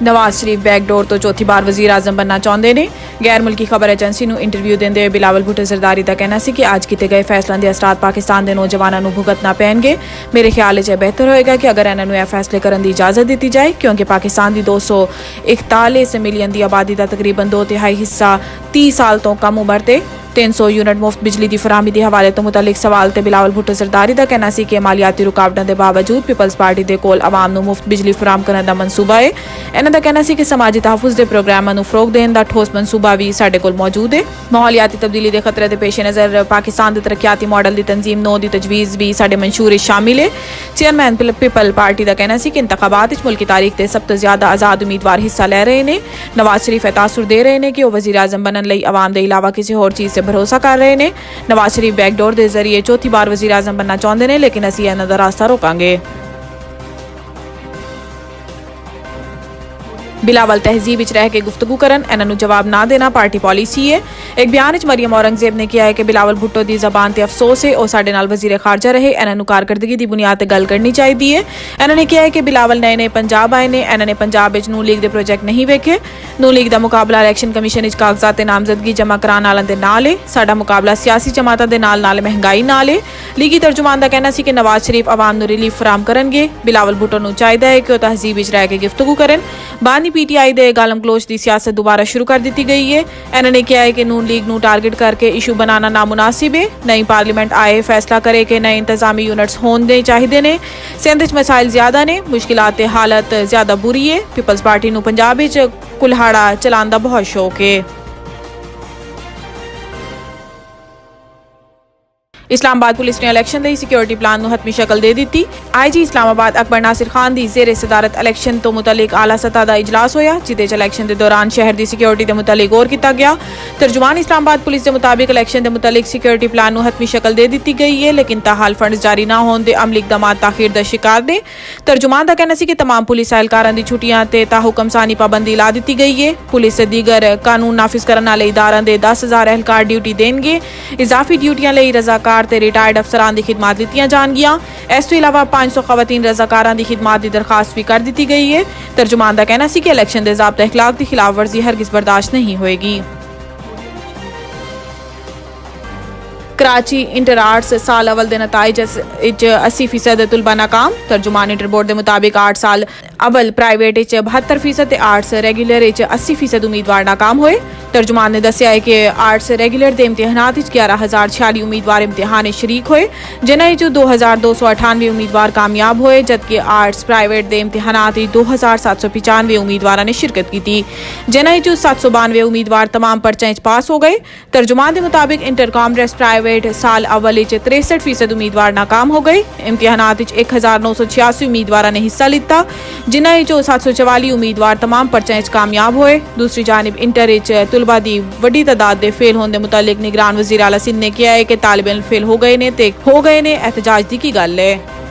Nawaz Sharif backdoor तो चौथी बार वजीर आजम बनना चाहते हैं। गैर मुल्की खबर एजेंसी ਨੂੰ इंटरव्यू देंदे हुए बिलावल भुट्टो सरदारी का कहना है कि आज किए गए फैसलों के असरात पाकिस्तान के नौजवानों को भुगतना पैणगे। मेरे ख्याल यह बेहतर होएगा कि अगर इन्होंने यह फैसले करने की इजाजत दी जाए, क्योंकि पाकिस्तान की 241 मिलियन की आबादी का तकरीबन 2/3 हिस्सा 30 साल तो कम उम्र से 300 यूनिट मुफ्त बिजली की फराहमी के हवाले तो मुतलिक सवाल ते बिलावल भुट्टो सरदारी का कहना है कि मालियाती रुकावटों के बावजूद पीपल्स पार्टी के कोल आवाम को मुफ्त बिजली फराहम करने का मनसूबा है। इन्हों का कहना है कि समाजी तहफुज के प्रोग्रामों को फरोग देने का ठोस मनसूबा भी साडे कोल मौजूद है। माहौलियाती तब्दीली के खतरे के पेश नज़र पाकिस्तान के तरक्याती मॉडल की तंजीम 9 की तजवीज़ भी साडे मंशूर शामिल है। चेयरमैन पीपल पार्टी का कहना है कि इंतखाबात मुल्क की तारीख के सब तो ज्यादा आज़ाद उम्मीदवार हिस्सा ले रहे हैं। नवाज शरीफ तासुर दे रहे हैं कि वह वज़ीर आज़म बनने लई आवाम के अलावा किसी होर चीज़ से भरोसा कर रहे हैं। नवाज शरीफ बैकडोर के जरिए चौथी बार वज़ीर आज़म बनना चाहते हैं, लेकिन असीं इन्हां दा रास्ता रोकांगे। बिलावल तहजीब विच रह के गुफ्तगू करन, इन्हां जवाब ना देना पार्टी पॉलिसी है। एक बयान विच मरियम औरंगजेब ने कहा है कि बिलावल भुट्टो की जबान से अफसोस है और साडे नाल वजीर खारजा रहे। इन्हां कारकर्दगी की बुनियाद पर गल करनी चाहिए है। इन्होंने कहा है कि बिलावल नए नए पंजाब आए हैं। इन्होंने पंजाब में नून लीग के प्रोजेक्ट नहीं वेखे। नून लीग का मुकाबला इलैक्शन कमीशन कागजात नामजदगी जमा कराने वालों के नाल है। साडा मुकाबला सियासी जमातों के नाल महंगाई नाल है। लीगी तर्जुमान का कहना है कि नवाज शरीफ आवाम को रिलीफ फराहम करनगे। बिलावल भुट्टो को चाहिए है कि वह तहजीब विच रह के गुफ्तगू करन। बानी PTI दे गालम क्लोज की सियासत दोबारा शुरू कर दी गई है। इन्होंने कहा है कि नून लीग नू टारगेट करके इशू बनाना नामुनासिब है। नई पार्लीमेंट आए फैसला करे कि नए इंतजामी यूनिट्स होने चाहिए ने। सिंध च मसाइल ज्यादा ने, मुश्किलात हालत ज्यादा बुरी है। पीपल्स पार्टी नू पंजाब विच कुल्हाड़ा चलाने का बहुत शौक है। इस्लामाबाद पुलिस ने इलैक्शन के सिक्योरिटी प्लान को हतमी शक्ल दे दी। IG इस्लामाबाद अकबर नासिर खान की जेर सदारत इलैक्शन तो मुतलिक आला सतह का इजलास होया, जिदे इलैक्शन के दौरान शहर की सिक्योरिटी के मुतलिक गौर किया गया। तर्जुमान इस्लामाबाद पुलिस के मुताबिक इलैक्शन के मुतलिक सिक्योरिटी प्लान को हतमी शक्ल दे दी गई है, लेकिन ताहाल फंड जारी न होने के अमली इकदाम ताखीर का शिकार ने। तर्जुमान का कहना है कि तमाम पुलिस एहलकारां की छुट्टियां ते ताहुकम सानी पाबंदी ला दी गई है। पुलिस से दीगर कानून नाफिज करने वाले इदारां दे 10,000 एहलकार ड्यूटी देंगे। इजाफी ड्यूटियां लई रजाकार ते रिटायर्ड अफसरान की खिदमात दी जाएंगियां। इस तो इलावा 500 खवातीन रजाकारां की खिदमात की दरखास्त भी कर दी गई है। तर्जुमान का कहना है कि इलैक्शन के ज़ाब्ता इखलाक की खिलाफ वर्जी हरगिज बर्दाश्त नहीं होएगी। कराची इंटर आर्ट्स साल अवल के नताइज 80% तुलबा नाकाम। तर्जुमान इंटर बोर्ड के मुताबिक 8 साल अवल प्राइवेट 72% आर्ट्स रेगुलर 80% उम्मीदवार नाकाम हुए। तर्जुमान ने दस्या है कि आर्ट्स रेगुलर के इम्तिहानात 11,046 उम्मीदवार इम्तिहान शरीक हुए, जिन्हें 2,298 उम्मीदवार कामयाब हुए, जबकि आर्ट्स प्राइवेट के इम्तिहानात 2,795 उम्मीदवार ने शिरकत की थी, जिन्हें 792 उम्मीदवार तमाम पर्चे पास हो गए। तर्जुमान के मुताबिक इंटर कॉमर्स प्राइवेट साल अवल 63% उम्मीदवार नाकाम हो गए। इम्तिहानात 1,986 उम्मीदवार ने हिस्सा लिता, जिन्हें 744 उम्मीदवार तमाम पर्चे कामयाब हुए। दूसरी जानिब इंटर तुलबा की वड्डी तादाद के फेल होने के मुतालिक निगरान वज़ीर आला सिंध ने कहा है कि तालिब इल्म फेल हो गए ने एहतजाज की गल है।